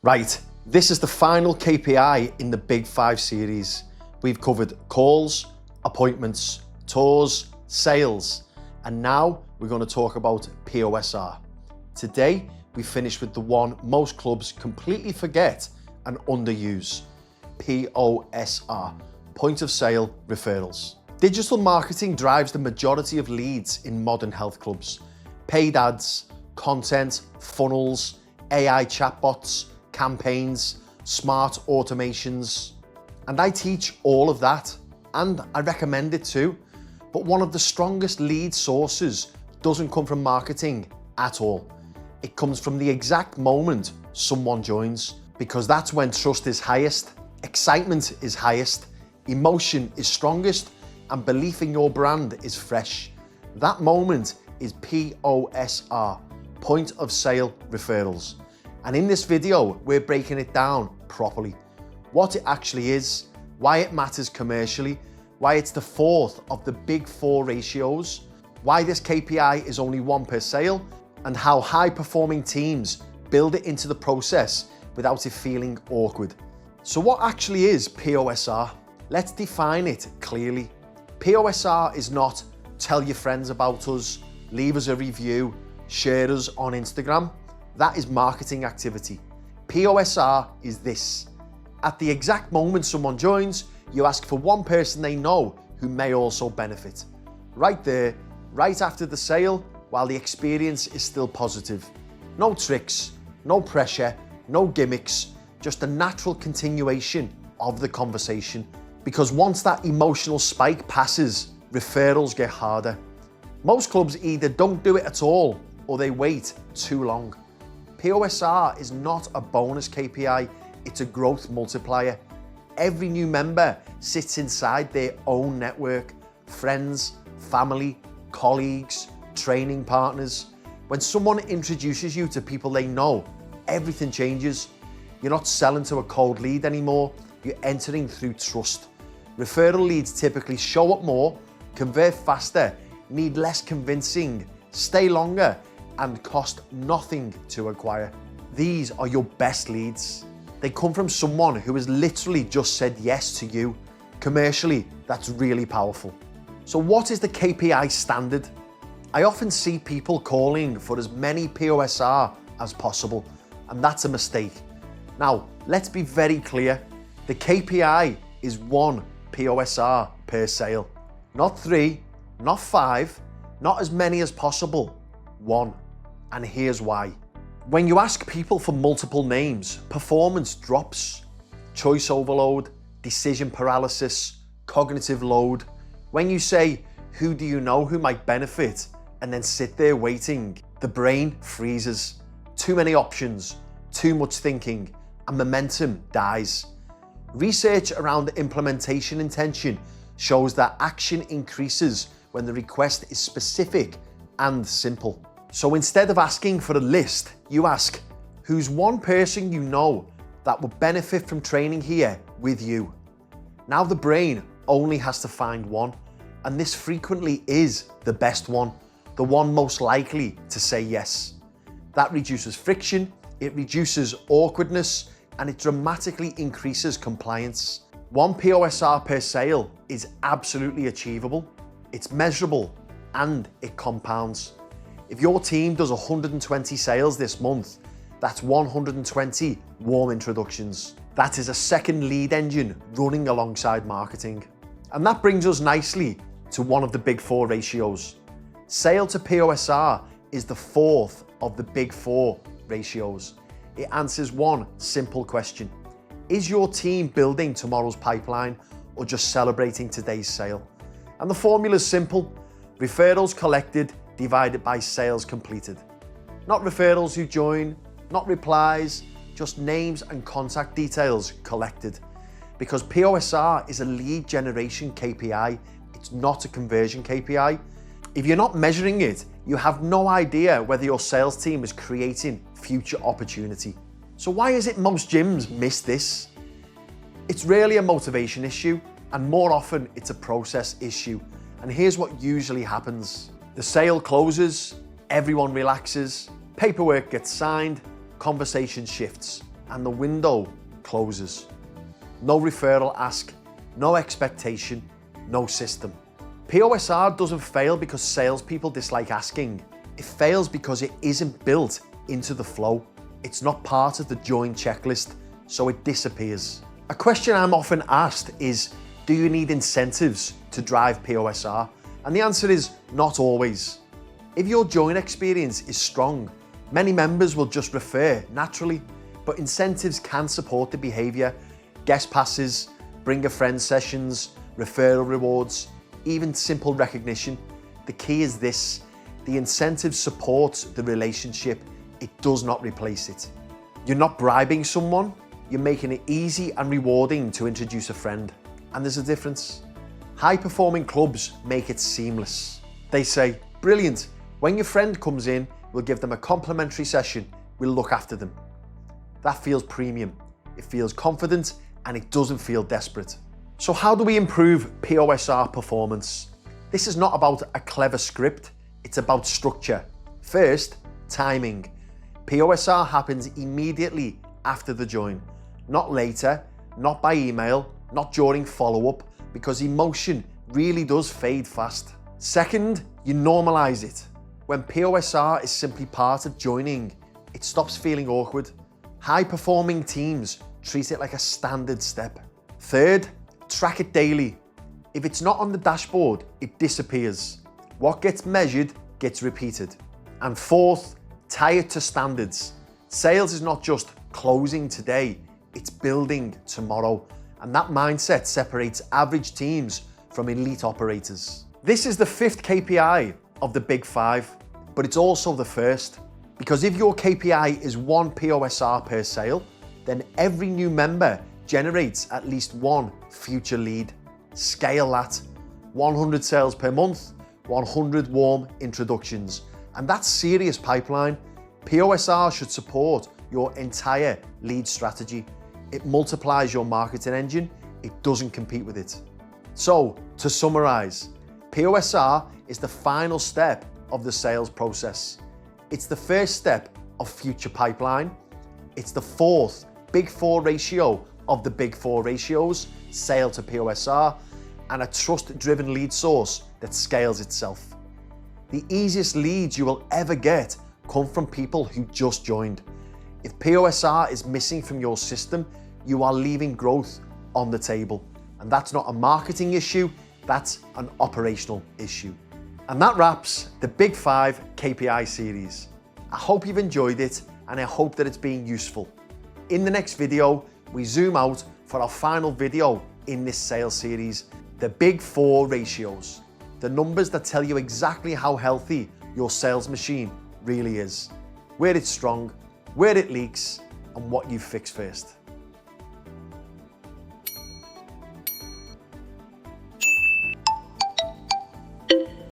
Right, this is the final KPI in the Big 5 series. We've covered calls, appointments, tours, sales, and now we're going to talk about POSR. Today, we finish with the one most clubs completely forget and underuse, POSR, point of sale referrals. Digital marketing drives the majority of leads in modern health clubs. Paid ads, content, funnels, AI chatbots, campaigns, smart automations. And I teach all of that, and I recommend it too. But one of the strongest lead sources doesn't come from marketing at all. It comes from the exact moment someone joins, because that's when trust is highest, excitement is highest, emotion is strongest, and belief in your brand is fresh. That moment is POSR, point of sale referrals. And in this video, we're breaking it down properly. What it actually is, why it matters commercially, why it's the fourth of the big 4 ratios, why this KPI is only 1 per sale, and how high-performing teams build it into the process without it feeling awkward. So what actually is POSR? Let's define it clearly. POSR is not tell your friends about us, leave us a review, share us on Instagram. That is marketing activity. POSR is this. At the exact moment someone joins, you ask for one person they know who may also benefit. Right there, right after the sale, while the experience is still positive. No tricks, no pressure, no gimmicks, just a natural continuation of the conversation. Because once that emotional spike passes, referrals get harder. Most clubs either don't do it at all or they wait too long. POSR is not a bonus KPI, it's a growth multiplier. Every new member sits inside their own network, friends, family, colleagues, training partners. When someone introduces you to people they know, everything changes. You're not selling to a cold lead anymore, you're entering through trust. Referral leads typically show up more, convert faster, need less convincing, stay longer, and cost nothing to acquire. These are your best leads. They come from someone who has literally just said yes to you. Commercially, that's really powerful. So what is the KPI standard? I often see people calling for as many POSR as possible, and that's a mistake. Now, let's be very clear. The KPI is 1 POSR per sale. Not 3, not 5, not as many as possible. 1. And here's why. When you ask people for multiple names, performance drops. Choice overload, decision paralysis, cognitive load. When you say, who do you know who might benefit, and then sit there waiting, the brain freezes. Too many options, too much thinking, and momentum dies. Research around implementation intention shows that action increases when the request is specific and simple. So instead of asking for a list, you ask, who's one person you know that would benefit from training here with you? Now the brain only has to find one, and this frequently is the best one, the one most likely to say yes. That reduces friction, it reduces awkwardness, and it dramatically increases compliance. 1 POSR per sale is absolutely achievable, it's measurable, and it compounds. If your team does 120 sales this month, that's 120 warm introductions. That is a second lead engine running alongside marketing. And that brings us nicely to one of the big 4 ratios. Sale to POSR is the 4th of the big 4 ratios. It answers one simple question. Is your team building tomorrow's pipeline or just celebrating today's sale? And the formula is simple. Referrals collected divided by sales completed. Not referrals who join, not replies, just names and contact details collected. Because POSR is a lead generation KPI, it's not a conversion KPI. If you're not measuring it, you have no idea whether your sales team is creating future opportunity. So why is it most gyms miss this? It's rarely a motivation issue, and more often it's a process issue. And here's what usually happens. The sale closes, everyone relaxes, paperwork gets signed, conversation shifts. and the window closes. No referral ask, no expectation, no system. POSR doesn't fail because salespeople dislike asking. It fails because it isn't built into the flow. It's not part of the join checklist, so it disappears. A question I'm often asked is, do you need incentives to drive POSR? And the answer is not always. If your join experience is strong, many members will just refer naturally, but incentives can support the behavior. Guest passes, bring a friend sessions, referral rewards, even simple recognition. The key is this: the incentive supports the relationship, it does not replace it. You're not bribing someone, you're making it easy and rewarding to introduce a friend. And there's a difference. High-performing clubs make it seamless. They say, brilliant, when your friend comes in, we'll give them a complimentary session, we'll look after them. That feels premium, it feels confident, and it doesn't feel desperate. So how do we improve POSR performance? This is not about a clever script, it's about structure. First, timing. POSR happens immediately after the join, not later, not by email, not during follow-up, because emotion really does fade fast. Second, you normalize it. When POSR is simply part of joining, it stops feeling awkward. High-performing teams treat it like a standard step. Third, track it daily. If it's not on the dashboard, it disappears. What gets measured gets repeated. And fourth, tie it to standards. Sales is not just closing today, it's building tomorrow. And that mindset separates average teams from elite operators. This is the 5th KPI of the Big 5, but it's also the first. Because if your KPI is 1 POSR per sale, then every new member generates at least 1 future lead. Scale that. 100 sales per month, 100 warm introductions. And that's serious pipeline. POSR should support your entire lead strategy. It multiplies your marketing engine, it doesn't compete with it. So, to summarize, POSR is the final step of the sales process. It's the first step of future pipeline. It's the 4th Big 4 ratio of the Big 4 ratios, sale to POSR, and a trust-driven lead source that scales itself. The easiest leads you will ever get come from people who just joined. If POSR is missing from your system, you are leaving growth on the table. And that's not a marketing issue, that's an operational issue. And that wraps the Big 5 KPI series. I hope you've enjoyed it and I hope that it's been useful. In the next video, we zoom out for our final video in this sales series, the Big 4 ratios, the numbers that tell you exactly how healthy your sales machine really is, where it's strong, where it leaks, and what you fix first.